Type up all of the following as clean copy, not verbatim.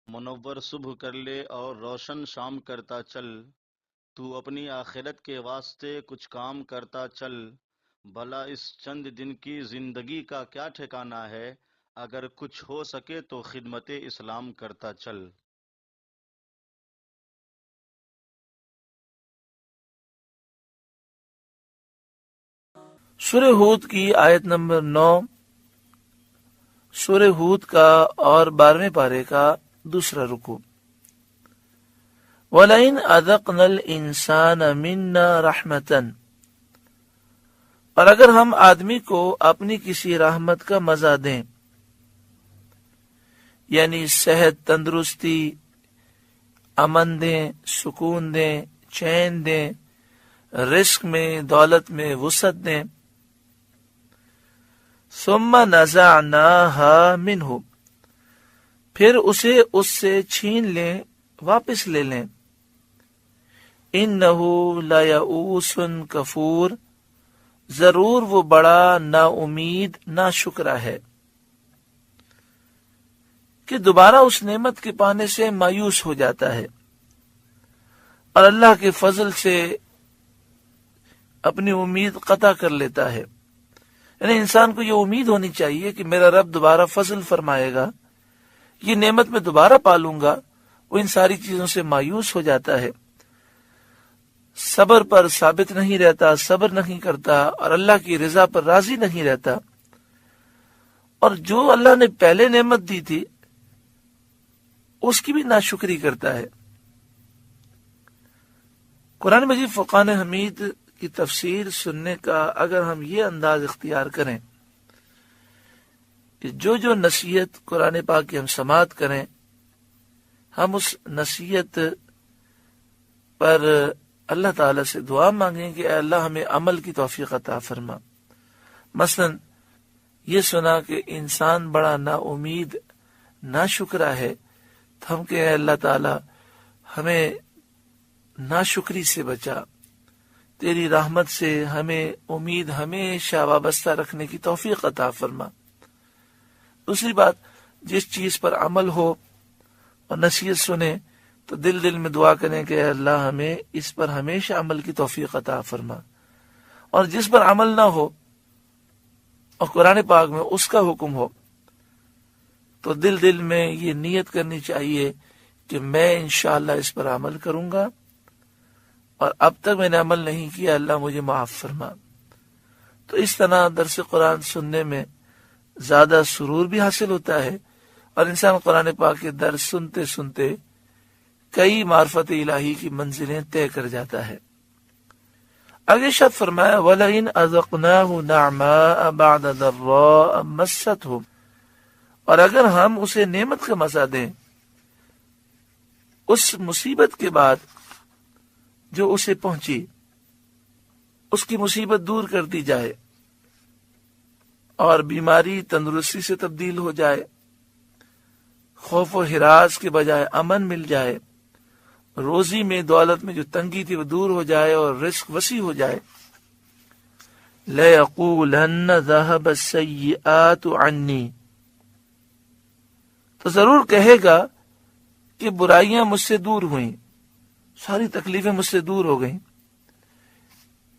منور صبح کر لے اور روشن شام کرتا چل، تو اپنی آخرت کے واسطے کچھ کام کرتا چل، بھلا اس چند دن کی زندگی کا کیا ٹھکانہ ہے، اگر کچھ ہو سکے تو خدمت اسلام کرتا چل۔ سورہ ہود کی آیت نمبر 9، سورہ ہود کا اور 12ویں پارے کا دوسرا رکوع۔ وَلَئِنْ أَذَقْنَا الْإِنسَانَ مِنَّا رَحْمَةً، اور اگر ہم آدمی کو اپنی کسی رحمت کا مزہ دیں، یعنی صحت، تندرستی، امن دیں، سکون دیں، چین دیں، رزق میں، دولت میں وسعت دیں، ثم نزعناها منہ، پھر اسے اس سے چھین لیں، واپس لے لیں، انہ لیئوس کفور، ضرور وہ بڑا نا امید نا شکرہ ہے، کہ دوبارہ اس نعمت کے پانے سے مایوس ہو جاتا ہے اور اللہ کے فضل سے اپنی امید قطع کر لیتا ہے۔ یعنی انسان کو یہ امید ہونی چاہیے کہ میرا رب دوبارہ فضل فرمائے گا، یہ نعمت میں دوبارہ پالوں گا۔ وہ ان ساری چیزوں سے مایوس ہو جاتا ہے، صبر پر ثابت نہیں رہتا، صبر نہیں کرتا اور اللہ کی رضا پر راضی نہیں رہتا، اور جو اللہ نے پہلے نعمت دی تھی اس کی بھی ناشکری کرتا ہے۔ قرآن مجید فرقان حمید کی تفسیر سننے کا اگر ہم یہ انداز اختیار کریں کہ جو نصیحت قرآن پاک کی ہم سماعت کریں، ہم اس نصیحت پر اللہ تعالیٰ سے دعا مانگیں کہ اے اللہ ہمیں عمل کی توفیق عطا فرما۔ مثلا یہ سنا کہ انسان بڑا نا امید نا شکرہ ہے، تو ہم کہ اے اللہ تعالیٰ ہمیں ناشکری سے بچا، تیری رحمت سے ہمیں امید ہمیشہ وابستہ رکھنے کی توفیق عطا فرما۔ دوسری بات، جس چیز پر عمل ہو اور نصیحت سنے تو دل میں دعا کریں کہ اے اللہ ہمیں اس پر ہمیشہ عمل کی توفیق عطا فرما، اور جس پر عمل نہ ہو اور قرآن پاک میں اس کا حکم ہو تو دل میں یہ نیت کرنی چاہیے کہ میں انشاءاللہ اس پر عمل کروں گا، اور اب تک میں نے عمل نہیں کیا، اللہ مجھے معاف فرما۔ تو اس طرح درس قرآن سننے میں زیادہ سرور بھی حاصل ہوتا ہے، اور انسان قرآن پاک کے درس سنتے سنتے کئی معرفت الہی کی منزلیں طے کر جاتا ہے۔ آگے شاد فرمایا وَلَئِنْ أَذَقْنَاهُ نَعْمَاءَ بَعْدَ ضَرَّاءَ مَسَّتْهُ، اور اگر ہم اسے نعمت کا مزہ دیں اس مصیبت کے بعد جو اسے پہنچی، اس کی مصیبت دور کر دی جائے اور بیماری تندرستی سے تبدیل ہو جائے، خوف و ہراس کے بجائے امن مل جائے، روزی میں دولت میں جو تنگی تھی وہ دور ہو جائے اور رزق وسیع ہو جائے، لَيَقُولَنَّ ذَهَبَ السَّيِّئَاتُ عَنِّي، تو ضرور کہے گا کہ برائیاں مجھ سے دور ہوئیں، ساری تکلیفیں مجھ سے دور ہو گئیں۔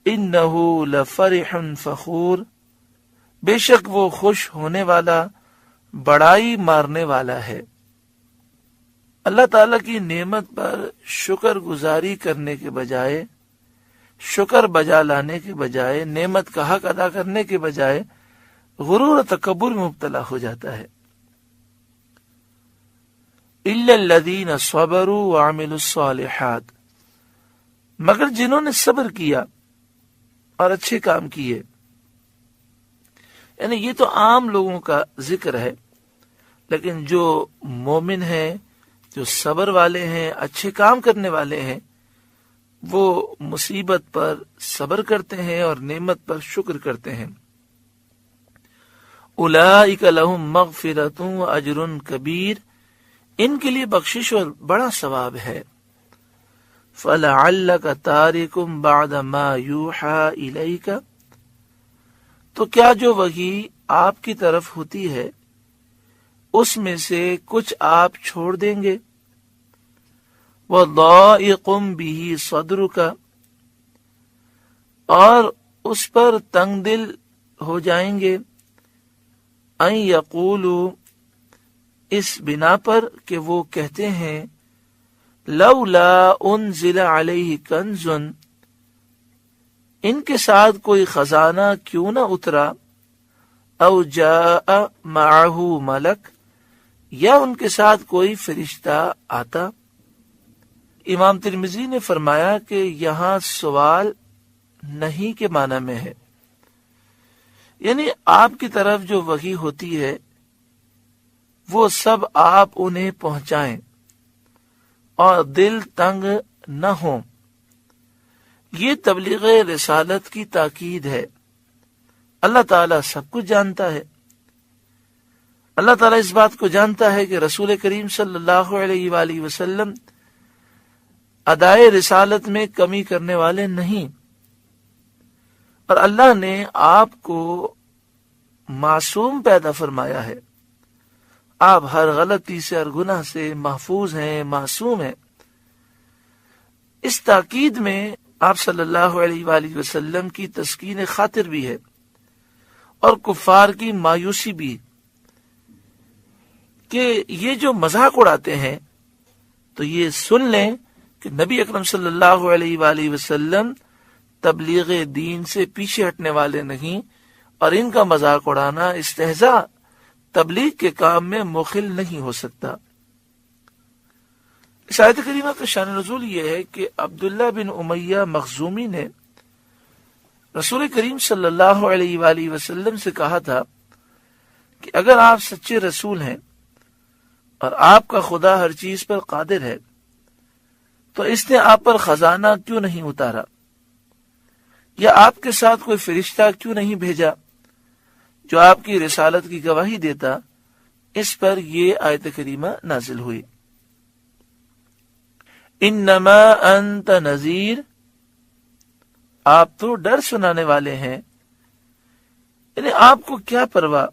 انہ لفرح فخور، بے شک وہ خوش ہونے والا، بڑائی مارنے والا ہے۔ اللہ تعالیٰ کی نعمت پر شکر گزاری کرنے کے بجائے، شکر بجا لانے کے بجائے، نعمت کا حق ادا کرنے کے بجائے غرور و تکبر میں مبتلا ہو جاتا ہے۔ إِلَّا الَّذِينَ صَبَرُوا وَعَمِلُوا الصَّالِحَاتِ، مگر جنہوں نے صبر کیا اور اچھے کام کیے، یعنی یہ تو عام لوگوں کا ذکر ہے، لیکن جو مومن ہیں، جو صبر والے ہیں، اچھے کام کرنے والے ہیں، وہ مصیبت پر صبر کرتے ہیں اور نعمت پر شکر کرتے ہیں۔ اولئک لہم مغفرۃ واجر کبیر، ان کے لیے بخشش اور بڑا ثواب ہے۔ فَلَعَلَّكَ تَارِكٌ بَعْدَ مَا يُوحَىٰ إِلَيْكَ، تو کیا جو وحی آپ کی طرف ہوتی ہے اس میں سے کچھ آپ چھوڑ دیں گے. وَضَائِقٌ بِهِ صَدْرُكَ، اور اس پر تنگ دل ہو جائیں گے. ان یقولوا، اس بنا پر کہ وہ کہتے ہیں، لولا انزل علیہ کنز، ان کے ساتھ کوئی خزانہ کیوں نہ اترا، او جاء معہ ملک، یا ان کے ساتھ کوئی فرشتہ آتا. امام ترمذی نے فرمایا کہ یہاں سوال نہیں کے معنی میں ہے، یعنی آپ کی طرف جو وحی ہوتی ہے وہ سب آپ انہیں پہنچائیں اور دل تنگ نہ ہوں. یہ تبلیغ رسالت کی تاکید ہے. اللہ تعالیٰ سب کچھ جانتا ہے. اللہ تعالیٰ اس بات کو جانتا ہے کہ رسول کریم صلی اللہ علیہ وآلہ وسلم ادائے رسالت میں کمی کرنے والے نہیں، اور اللہ نے آپ کو معصوم پیدا فرمایا ہے. آپ ہر غلطی سے، ہر گناہ سے محفوظ ہیں، معصوم ہیں. اس تاکید میں آپ صلی اللہ علیہ وآلہ وسلم کی تسکین خاطر بھی ہے اور کفار کی مایوسی بھی، کہ یہ جو مذاق اڑاتے ہیں تو یہ سن لیں کہ نبی اکرم صلی اللہ علیہ وآلہ وسلم تبلیغ دین سے پیچھے ہٹنے والے نہیں، اور ان کا مذاق اڑانا، استہزاء تبلیغ کے کام میں مخل نہیں ہو سکتا. اس آیت کریمہ کا شان نزول یہ ہے کہ عبداللہ بن امیہ مخزومی نے رسول کریم صلی اللہ علیہ وآلہ وسلم سے کہا تھا کہ اگر آپ سچے رسول ہیں اور آپ کا خدا ہر چیز پر قادر ہے تو اس نے آپ پر خزانہ کیوں نہیں اتارا، یا آپ کے ساتھ کوئی فرشتہ کیوں نہیں بھیجا جو آپ کی رسالت کی گواہی دیتا. اس پر یہ آیت کریمہ نازل ہوئی. انما انت نذیر، آپ تو ڈر سنانے والے ہیں. یعنی آپ کو کیا پرواہ،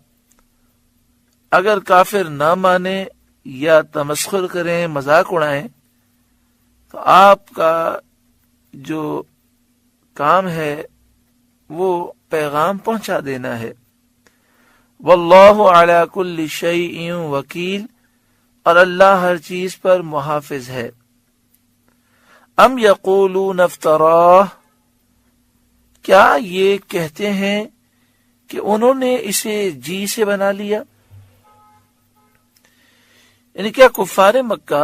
اگر کافر نہ مانے یا تمسخر کریں، مذاق اڑائیں، تو آپ کا جو کام ہے وہ پیغام پہنچا دینا ہے. واللہ علی کل شیء وکیل، اور اللہ ہر چیز پر محافظ ہے. ام یقولون افتراہ، کیا یہ کہتے ہیں کہ انہوں نے اسے جی سے بنا لیا؟ یعنی کیا کفار مکہ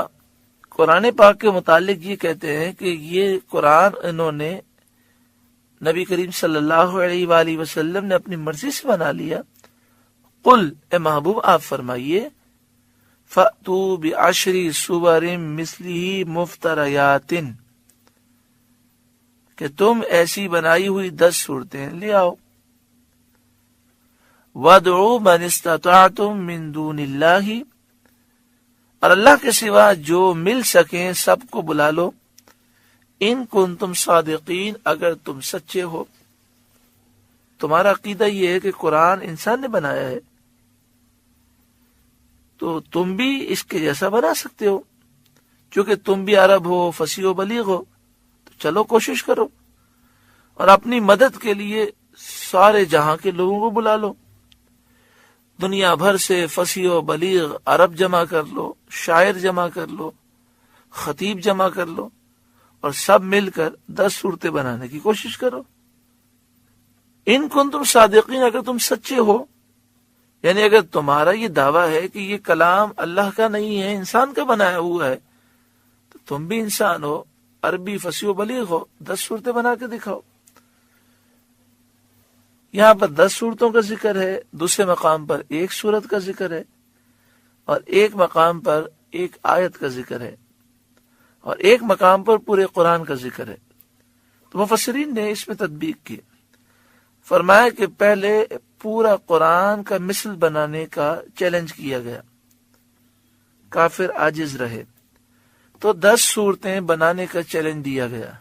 قرآن پاک کے متعلق یہ کہتے ہیں کہ یہ قرآن انہوں نے نبی کریم صلی اللہ علیہ وآلہ وسلم نے اپنی مرضی سے بنا لیا؟ قل، اے محبوب آپ فرمائیے، فَأْتُوا بِعَشْرِ سُوَرٍ مِثْلِهِ مُفْتَرَيَاتٍ، کہ تم ایسی بنائی ہوئی 10 صورتیں لے آؤ. وَادْعُوا مَنِ اسْتَطَعْتُم مِّن دُونِ اللَّهِ، اور اللہ کے سوا جو مل سکیں سب کو بلا لو. ان کنتم صادقین، اگر تم سچے ہو. تمہارا عقیدہ یہ ہے کہ قرآن انسان نے بنایا ہے تو تم بھی اس کے جیسا بنا سکتے ہو. چونکہ تم بھی عرب ہو، فصیح و بلیغ ہو، تو چلو کوشش کرو اور اپنی مدد کے لیے سارے جہاں کے لوگوں کو بلا لو. دنیا بھر سے فصیح و بلیغ عرب جمع کر لو، شاعر جمع کر لو، خطیب جمع کر لو، اور سب مل کر 10 صورتیں بنانے کی کوشش کرو. ان کنتم صادقین، اگر تم سچے ہو، یعنی اگر تمہارا یہ دعویٰ ہے کہ یہ کلام اللہ کا نہیں ہے، انسان کا بنایا ہوا ہے، تو تم بھی انسان ہو، عربی فصیح و بلیغ ہو، 10 صورتیں بنا کے دکھاؤ. یہاں پر 10 صورتوں کا ذکر ہے، دوسرے مقام پر 1 صورت کا ذکر ہے، اور ایک مقام پر 1 آیت کا ذکر ہے، اور ایک مقام پر پورے قرآن کا ذکر ہے. تو مفسرین نے اس میں تطبیق کی، فرمایا کہ پہلے پورا قرآن کا مثل بنانے کا چیلنج کیا گیا، کافر عاجز رہے، تو 10 صورتیں بنانے کا چیلنج دیا گیا،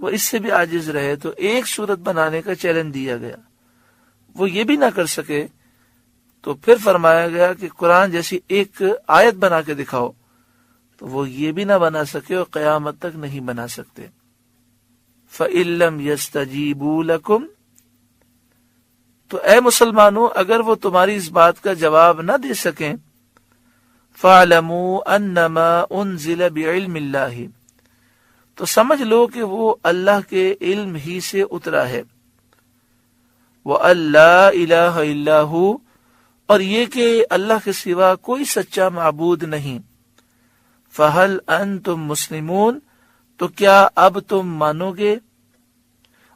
وہ اس سے بھی عاجز رہے تو 1 صورت بنانے کا چیلنج دیا گیا، وہ یہ بھی نہ کر سکے تو پھر فرمایا گیا کہ قرآن جیسی ایک آیت بنا کے دکھاؤ، تو وہ یہ بھی نہ بنا سکے اور قیامت تک نہیں بنا سکتے۔ فَإِن لَّمْ يَسْتَجِيبُوا لَكُمْ، تو اے مسلمانوں اگر وہ تمہاری اس بات کا جواب نہ دے سکیں، فَاعْلَمُوا أَنَّمَا أُنزِلَ بِعِلْمِ اللَّهِ، تو سمجھ لو کہ وہ اللہ کے علم ہی سے اترا ہے، وَأَن لَّا إِلَٰهَ إِلَّا هُوَ، اور یہ کہ اللہ کے سوا کوئی سچا معبود نہیں، فَهَلْ أَنْتُمْ مُسْلِمُونَ، تو کیا اب تم مانو گے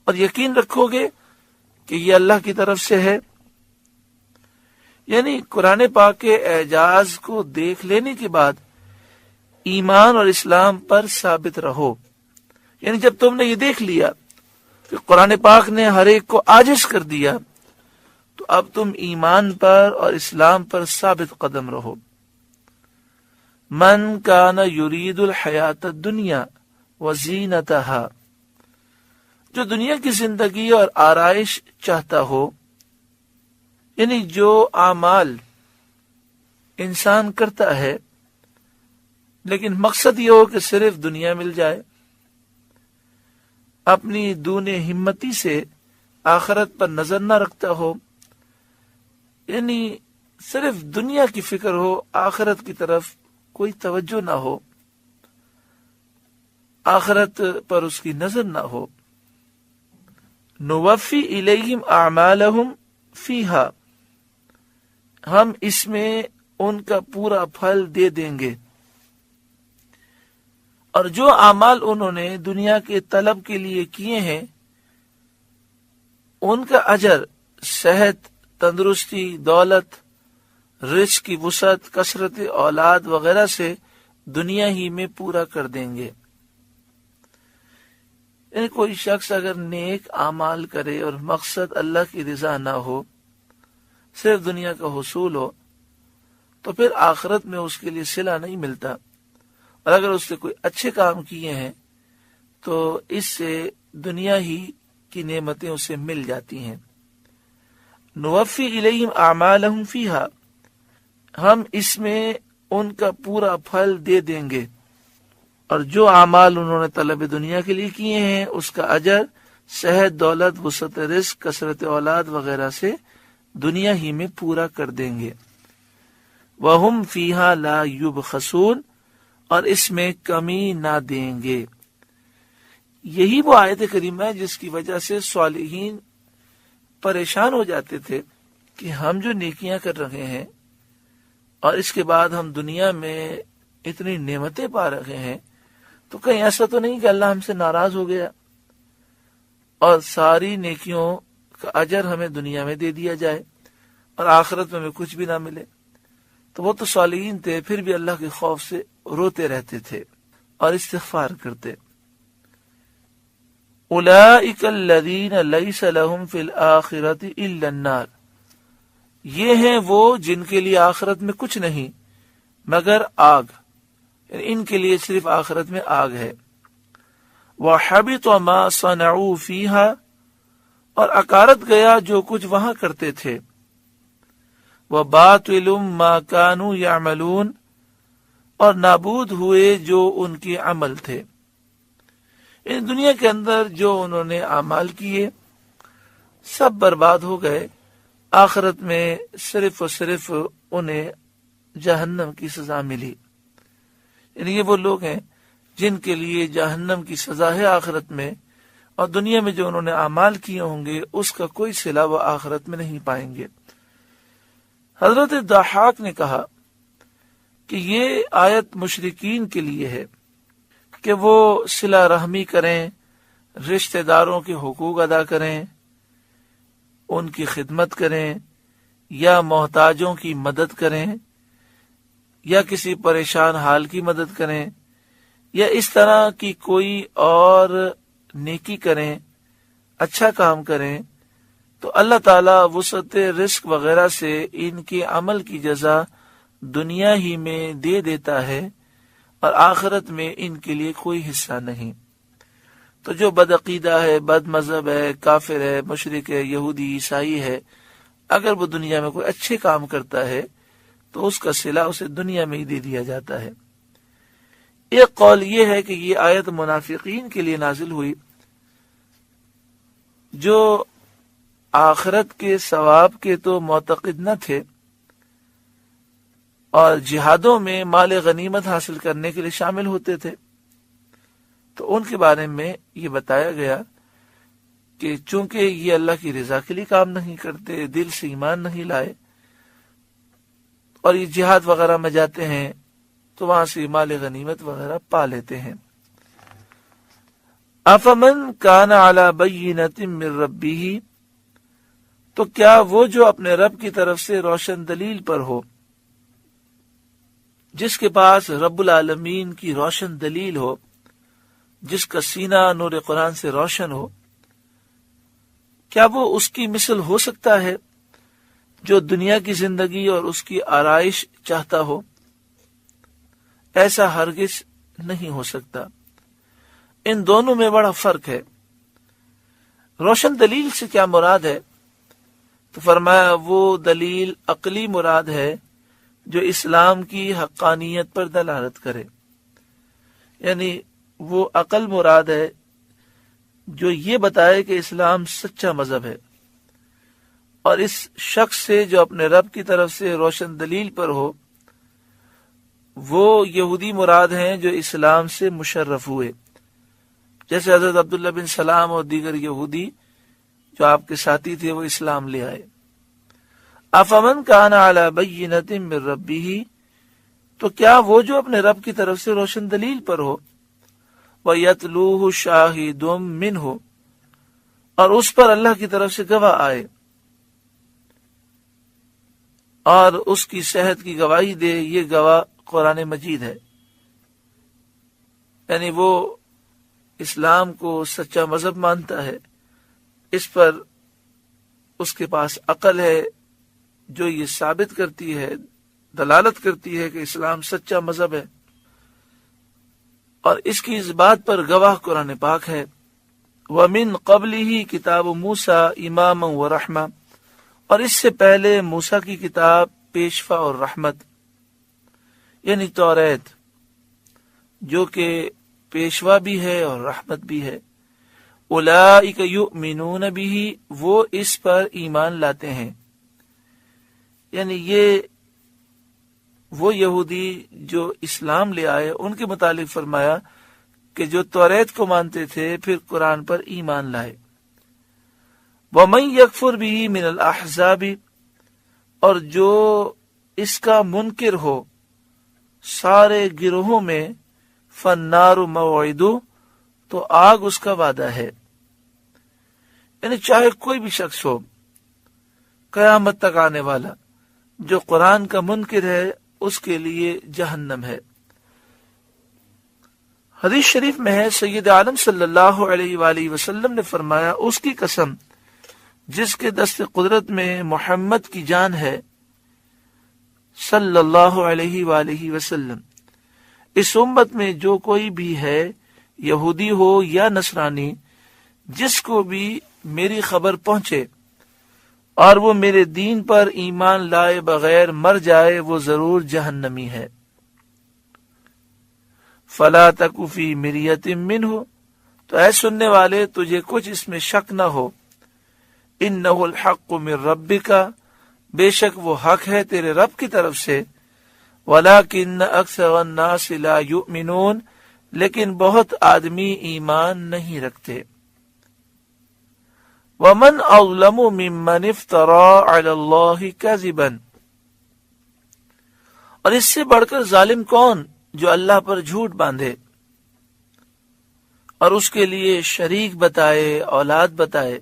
اور یقین رکھو گے کہ یہ اللہ کی طرف سے ہے؟ یعنی قرآن پاک کے اعجاز کو دیکھ لینے کے بعد ایمان اور اسلام پر ثابت رہو۔ یعنی جب تم نے یہ دیکھ لیا کہ قرآن پاک نے ہر ایک کو عاجز کر دیا، تو اب تم ایمان پر اور اسلام پر ثابت قدم رہو۔ من کان یرید الحیات الدنیا وزینتہا، جو دنیا کی زندگی اور آرائش چاہتا ہو، یعنی جو اعمال انسان کرتا ہے لیکن مقصد یہ ہو کہ صرف دنیا مل جائے، اپنی دون ہمتی سے آخرت پر نظر نہ رکھتا ہو، یعنی صرف دنیا کی فکر ہو، آخرت کی طرف کوئی توجہ نہ ہو، آخرت پر اس کی نظر نہ ہو، نوفی الیہم اعمالہم فیہا، ہم اس میں ان کا پورا پھل دے دیں گے، اور جو اعمال انہوں نے دنیا کے طلب کے لیے کیے ہیں ان کا اجر صحت، تندرستی، دولت، رزق کی وسعت، کثرت اولاد وغیرہ سے دنیا ہی میں پورا کر دیں گے۔ یعنی کوئی شخص اگر نیک اعمال کرے اور مقصد اللہ کی رضا نہ ہو، صرف دنیا کا حصول ہو، تو پھر آخرت میں اس کے لیے صلہ نہیں ملتا، اور اگر اس نے کوئی اچھے کام کیے ہیں تو اس سے دنیا ہی کی نعمتیں اسے مل جاتی ہیں۔ نوفی الیہم اعمالہم فیہا، ہم اس میں ان کا پورا پھل دے دیں گے، اور جو اعمال انہوں نے طلب دنیا کے لیے کیے ہیں اس کا اجر صحت، دولت، وسعت رزق، کثرت اولاد وغیرہ سے دنیا ہی میں پورا کر دیں گے۔ وَهُمْ فِيهَا لَا يُبْخَسُونَ، اور اس میں کمی نہ دیں گے۔ یہی وہ آیت کریمہ ہے جس کی وجہ سے صالحین پریشان ہو جاتے تھے کہ ہم جو نیکیاں کر رہے ہیں اور اس کے بعد ہم دنیا میں اتنی نعمتیں پا رہے ہیں، تو کہیں ایسا تو نہیں کہ اللہ ہم سے ناراض ہو گیا اور ساری نیکیوں کا اجر ہمیں دنیا میں دے دیا جائے اور آخرت میں ہمیں کچھ بھی نہ ملے۔ تو وہ تو صالحین تھے، پھر بھی اللہ کے خوف سے روتے رہتے تھے اور استغفار کرتے۔ اولئک الذین لیس لہم فی الآخرۃ الا النار، یہ ہیں وہ جن کے لیے آخرت میں کچھ نہیں مگر آگ، یعنی ان کے لیے صرف آخرت میں آگ ہے۔ وحبط ما صنعوا فیہا، اور اکارت گیا جو کچھ وہاں کرتے تھے۔ وباطل ما كانوا يعملون، اور نابود ہوئے جو ان کے عمل تھے۔ ان دنیا کے اندر جو انہوں نے اعمال کیے سب برباد ہو گئے، آخرت میں صرف اور صرف انہیں جہنم کی سزا ملی۔ یعنی یہ وہ لوگ ہیں جن کے لیے جہنم کی سزا ہے آخرت میں، اور دنیا میں جو انہوں نے اعمال کیے ہوں گے اس کا کوئی صلہ وہ آخرت میں نہیں پائیں گے۔ حضرت ضحاک نے کہا کہ یہ آیت مشرکین کے لیے ہے کہ وہ صلہ رحمی کریں، رشتہ داروں کے حقوق ادا کریں، ان کی خدمت کریں، یا محتاجوں کی مدد کریں، یا کسی پریشان حال کی مدد کریں، یا اس طرح کی کوئی اور نیکی کریں، اچھا کام کریں، تو اللہ تعالیٰ وسعت رزق وغیرہ سے ان کے عمل کی جزا دنیا ہی میں دے دیتا ہے، اور آخرت میں ان کے لیے کوئی حصہ نہیں۔ تو جو بدعقیدہ ہے، بد مذہب ہے، کافر ہے، مشرک ہے، یہودی، عیسائی ہے، اگر وہ دنیا میں کوئی اچھے کام کرتا ہے تو اس کا صلہ اسے دنیا میں ہی دے دیا جاتا ہے۔ ایک قول یہ ہے کہ یہ آیت منافقین کے لیے نازل ہوئی جو آخرت کے ثواب کے تو معتقد نہ تھے اور جہادوں میں مال غنیمت حاصل کرنے کے لیے شامل ہوتے تھے، تو ان کے بارے میں یہ بتایا گیا کہ چونکہ یہ اللہ کی رضا کے لیے کام نہیں کرتے، دل سے ایمان نہیں لائے اور یہ جہاد وغیرہ میں جاتے ہیں تو وہاں سے مال غنیمت وغیرہ پا لیتے ہیں۔ افمن کان علی بینۃ من ربہ، تو کیا وہ جو اپنے رب کی طرف سے روشن دلیل پر ہو، جس کے پاس رب العالمین کی روشن دلیل ہو، جس کا سینہ نور قرآن سے روشن ہو، کیا وہ اس کی مثل ہو سکتا ہے جو دنیا کی زندگی اور اس کی آرائش چاہتا ہو؟ ایسا ہرگز نہیں ہو سکتا۔ ان دونوں میں بڑا فرق ہے۔ روشن دلیل سے کیا مراد ہے؟ تو فرمایا وہ دلیل عقلی مراد ہے جو اسلام کی حقانیت پر دلالت کرے، یعنی وہ عقل مراد ہے جو یہ بتائے کہ اسلام سچا مذہب ہے، اور اس شخص سے جو اپنے رب کی طرف سے روشن دلیل پر ہو وہ یہودی مراد ہیں جو اسلام سے مشرف ہوئے، جیسے حضرت عبداللہ بن سلام اور دیگر یہودی جو آپ کے ساتھی تھے وہ اسلام لے آئے۔ افمن کان علی بینۃ من ربہ، تو کیا وہ جو اپنے رب کی طرف سے روشن دلیل پر ہو، وَيَتْلُوهُ شَاهِدٌ مِّنْهُ، اور اس پر اللہ کی طرف سے گواہ آئے اور اس کی صحت کی گواہی دے، یہ گواہ قرآن مجید ہے، یعنی وہ اسلام کو سچا مذہب مانتا ہے، اس پر اس کے پاس عقل ہے جو یہ ثابت کرتی ہے، دلالت کرتی ہے کہ اسلام سچا مذہب ہے، اور اس کی اس بات پر گواہ قرآن پاک ہے۔ وَمِن قَبْلِهِ کتاب موسیٰ اماما ورحمہ، اور اس سے پہلے موسیٰ کی کتاب پیشوا اور رحمت، یعنی توریت، جو کہ پیشوا بھی ہے اور رحمت بھی ہے۔ اولئک یؤمنون بہ، وہ اس پر ایمان لاتے ہیں، یعنی یہ وہ یہودی جو اسلام لے آئے ان کے متعلق فرمایا کہ جو توریت کو مانتے تھے پھر قرآن پر ایمان لائے۔ وَمَن یکفر بہ من الاحزاب، اور جو اس کا منکر ہو سارے گروہوں میں، فالنار موعدہ، تو آگ اس کا وعدہ ہے، یعنی چاہے کوئی بھی شخص ہو قیامت تک آنے والا جو قرآن کا منکر ہے اس کے لیے جہنم ہے۔ حدیث شریف میں ہے سید عالم صلی اللہ علیہ وآلہ وسلم نے فرمایا، اس کی قسم جس کے دست قدرت میں محمد کی جان ہے صلی اللہ علیہ وآلہ وسلم، اس امت میں جو کوئی بھی ہے، یہودی ہو یا نصرانی، جس کو بھی میری خبر پہنچے اور وہ میرے دین پر ایمان لائے بغیر مر جائے، وہ ضرور جہنمی ہے۔ فلا تک فی مریۃ منہ، تو اے سننے والے تجھے کچھ اس میں شک نہ ہو، انہ الحق من ربک، بے شک وہ حق ہے تیرے رب کی طرف سے، ولکن اکثر الناس لا یؤمنون، لیکن بہت آدمی ایمان نہیں رکھتے۔ وَمَنْ أَظْلَمُ مِمَّنِ افْتَرَىٰ عَلَى اللَّهِ كَذِبًا، اور اس سے بڑھ کر ظالم کون جو اللہ پر جھوٹ باندھے اور اس کے لیے شریک بتائے، اولاد بتائے،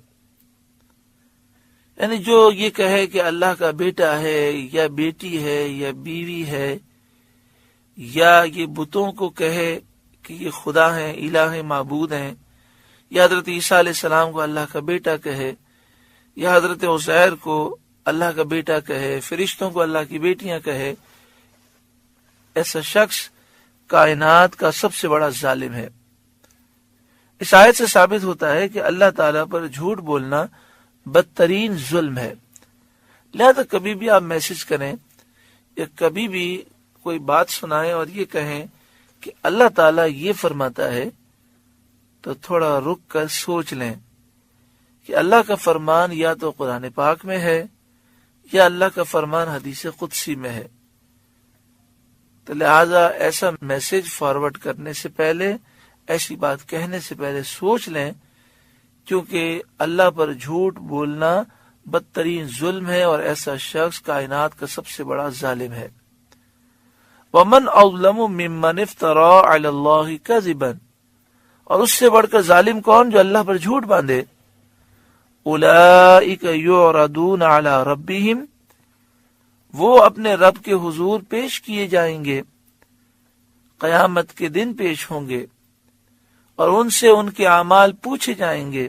یعنی جو یہ کہے کہ اللہ کا بیٹا ہے یا بیٹی ہے یا بیوی ہے، یا یہ بتوں کو کہے کہ یہ خدا ہیں، الہ معبود ہیں، یا حضرت عیسیٰ علیہ السلام کو اللہ کا بیٹا کہے، یا حضرت عزیر کو اللہ کا بیٹا کہے، فرشتوں کو اللہ کی بیٹیاں کہے، ایسا شخص کائنات کا سب سے بڑا ظالم ہے۔ اس آیت سے ثابت ہوتا ہے کہ اللہ تعالیٰ پر جھوٹ بولنا بدترین ظلم ہے۔ لہذا کبھی بھی آپ میسج کریں یا کبھی بھی کوئی بات سنائیں اور یہ کہیں کہ اللہ تعالیٰ یہ فرماتا ہے، تو تھوڑا رک کر سوچ لیں کہ اللہ کا فرمان یا تو قرآن پاک میں ہے یا اللہ کا فرمان حدیث قدسی میں ہے. تو لہذا ایسا میسج فارورڈ کرنے سے پہلے، ایسی بات کہنے سے پہلے سوچ لیں، کیونکہ اللہ پر جھوٹ بولنا بدترین ظلم ہے اور ایسا شخص کائنات کا سب سے بڑا ظالم ہے. وَمَنْ أَظْلَمُ مِمَّنِ افْتَرَىٰ عَلَى اللَّهِ كَذِبًا، اور اس سے بڑھ کر ظالم کون؟ جو اللہ پر جھوٹ باندھے. أُولَئِكَ يُعْرَضُونَ عَلَى رَبِّهِمْ، وہ اپنے رب کے حضور پیش کیے جائیں گے، قیامت کے دن پیش ہوں گے، اور ان سے ان کے اعمال پوچھے جائیں گے،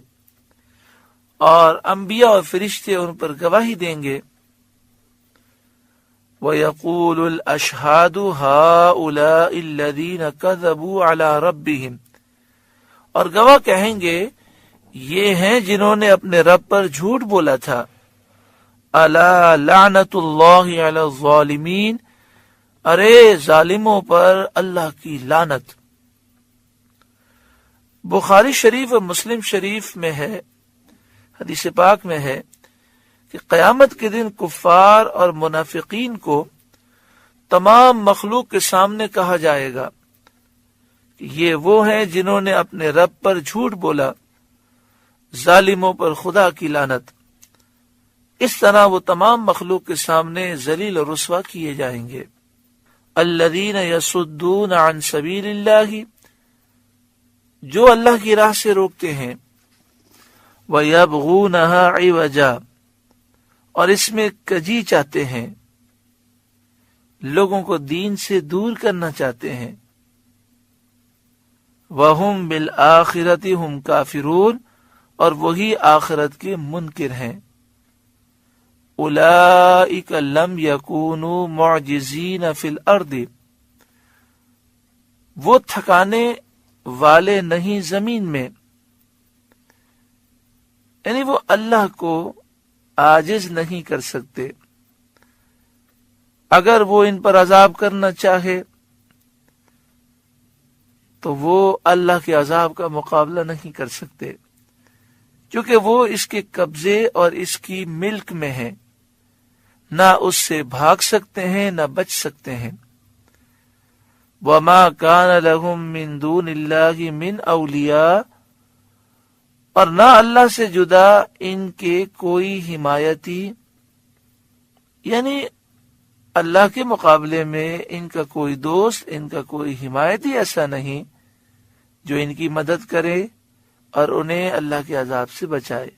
اور انبیاء اور فرشتے ان پر گواہی دیں گے. وَيَقُولُ الْأَشْهَادُ هَؤُلَاءِ الَّذِينَ كَذَبُوا عَلَى رَبِّهِمْ، اور گواہ کہیں گے یہ ہیں جنہوں نے اپنے رب پر جھوٹ بولا تھا. أَلَا لَعْنَةُ اللَّهِ عَلَى الظَّالِمِينَ، ارے ظالموں پر اللہ کی لعنت. بخاری شریف اور مسلم شریف میں ہے، حدیث پاک میں ہے کہ قیامت کے دن کفار اور منافقین کو تمام مخلوق کے سامنے کہا جائے گا کہ یہ وہ ہیں جنہوں نے اپنے رب پر جھوٹ بولا، ظالموں پر خدا کی لعنت. اس طرح وہ تمام مخلوق کے سامنے ذلیل اور رسوا کیے جائیں گے. الذین یصدون عن سبیل اللہ، جو اللہ کی راہ سے روکتے ہیں. وَيَبْغُونَهَا عِوَجًا، اور اس میں کجی چاہتے ہیں، لوگوں کو دین سے دور کرنا چاہتے ہیں. وَهُمْ بِالْآخِرَةِ هُمْ كَافِرُونَ، اور وہی آخرت کے منکر ہیں. أُولَئِكَ لَمْ يَكُونُوا مُعْجِزِينَ فِي الْأَرْضِ، وہ تھکانے والے نہیں زمین میں، یعنی وہ اللہ کو عاجز نہیں کر سکتے. اگر وہ ان پر عذاب کرنا چاہے تو وہ اللہ کے عذاب کا مقابلہ نہیں کر سکتے، کیونکہ وہ اس کے قبضے اور اس کی ملک میں ہے، نہ اس سے بھاگ سکتے ہیں نہ بچ سکتے ہیں. وَمَا كَانَ لَهُم مِّن دُونِ اللَّهِ مِّنْ أَوْلِيَاءَ، اور نہ اللہ سے جدا ان کے کوئی حمایتی، یعنی اللہ کے مقابلے میں ان کا کوئی دوست، ان کا کوئی حمایتی ایسا نہیں جو ان کی مدد کرے اور انہیں اللہ کے عذاب سے بچائے.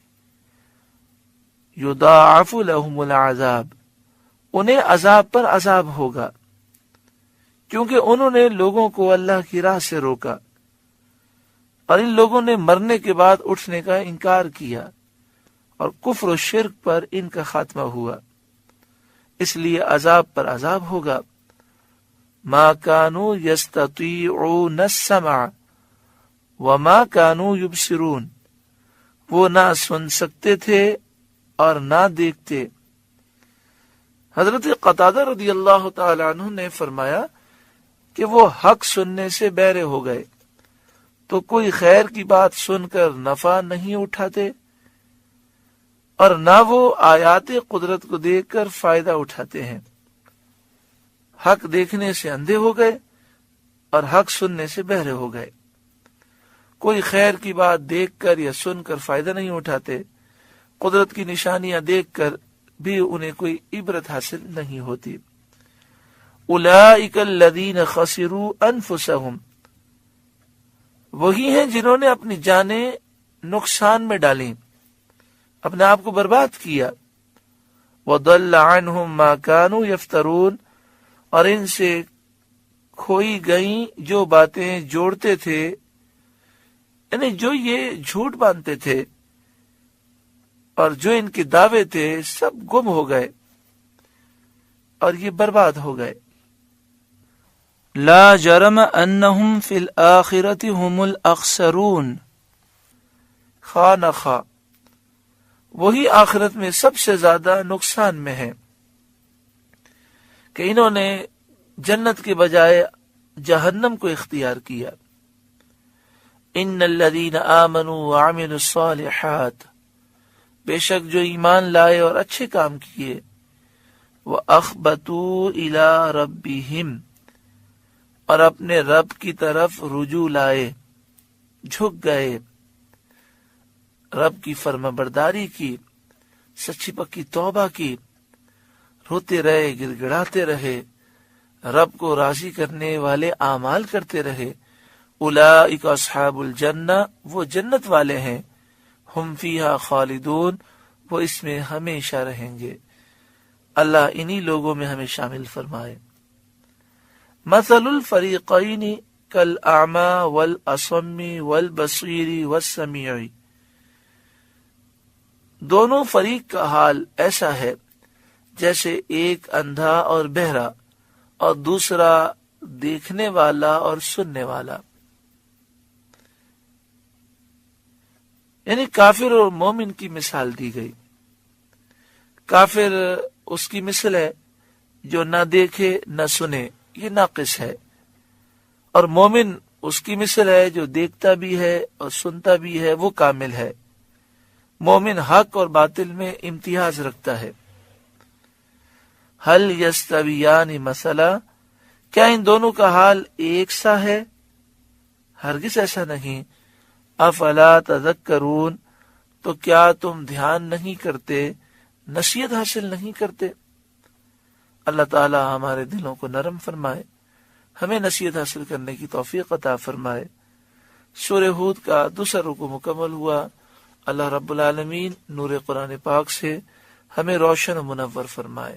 یضاعف لهم العذاب، انہیں عذاب پر عذاب ہوگا، کیونکہ انہوں نے لوگوں کو اللہ کی راہ سے روکا، اور ان لوگوں نے مرنے کے بعد اٹھنے کا انکار کیا، اور کفر و شرک پر ان کا خاتمہ ہوا، اس لیے عذاب پر عذاب ہوگا. ما كانوا يستطيعون السمع وما كانوا يبصرون، وہ نہ سن سکتے تھے اور نہ دیکھتے. حضرت قتادہ رضی اللہ تعالی عنہ نے فرمایا کہ وہ حق سننے سے بہرے ہو گئے تو کوئی خیر کی بات سن کر نفع نہیں اٹھاتے، اور نہ وہ آیات قدرت کو دیکھ کر فائدہ اٹھاتے ہیں. حق دیکھنے سے اندھے ہو گئے اور حق سننے سے بہرے ہو گئے. کوئی خیر کی بات دیکھ کر یا سن کر فائدہ نہیں اٹھاتے، قدرت کی نشانیاں دیکھ کر بھی انہیں کوئی عبرت حاصل نہیں ہوتی. اولئک الذین خسروا انفسهم، وہی ہیں جنہوں نے اپنی جانیں نقصان میں ڈالیں، اپنے آپ کو برباد کیا. وضل عنہم ما كانوا یفترون، اور ان سے کھوئی گئیں جو باتیں جوڑتے تھے، یعنی جو یہ جھوٹ باندھتے تھے اور جو ان کے دعوے تھے سب گم ہو گئے اور یہ برباد ہو گئے. لا جرم انہم فی الآخرۃ هم الاخسرون، خواہ نخواہ وہی آخرت میں سب سے زیادہ نقصان میں ہے کہ انہوں نے جنت کے بجائے جہنم کو اختیار کیا. ان الذین آمنوا وعملوا الصالحات، بے شک جو ایمان لائے اور اچھے کام کیے، وَأَخْبَتُوا إِلَىٰ رَبِّهِمْ، اور اپنے رب کی طرف رجوع لائے، جھک گئے، رب کی فرما برداری کی، سچی پکی توبہ کی، روتے رہے، گڑ گڑاتے رہے، رب کو راضی کرنے والے اعمال کرتے رہے. اولئک اصحاب الجنہ، وہ جنت والے ہیں، ہم فیہا خالدون، وہ اس میں ہمیشہ رہیں گے. اللہ انہی لوگوں میں ہمیں شامل فرمائے. مثل الفریقین کالاعمی والاصم والبصیر والسمیع، دونوں فریق کا حال ایسا ہے جیسے ایک اندھا اور بہرا اور دوسرا دیکھنے والا اور سننے والا. یعنی کافر اور مومن کی مثال دی گئی. کافر اس کی مثل ہے جو نہ دیکھے نہ سنے، یہ ناقص ہے، اور مومن اس کی مثل ہے جو دیکھتا بھی ہے اور سنتا بھی ہے، وہ کامل ہے. مومن حق اور باطل میں امتیاز رکھتا ہے. هل یستویان مثلا، کیا ان دونوں کا حال ایک سا ہے؟ ہرگز ایسا نہیں. افلا تذکرون، تو کیا تم دھیان نہیں کرتے، نصیحت حاصل نہیں کرتے؟ اللہ تعالی ہمارے دلوں کو نرم فرمائے، ہمیں نصیحت حاصل کرنے کی توفیق عطا فرمائے. سورہ ہود کا دوسرا رکوع مکمل ہوا. اللہ رب العالمین نور قرآن پاک سے ہمیں روشن و منور فرمائے.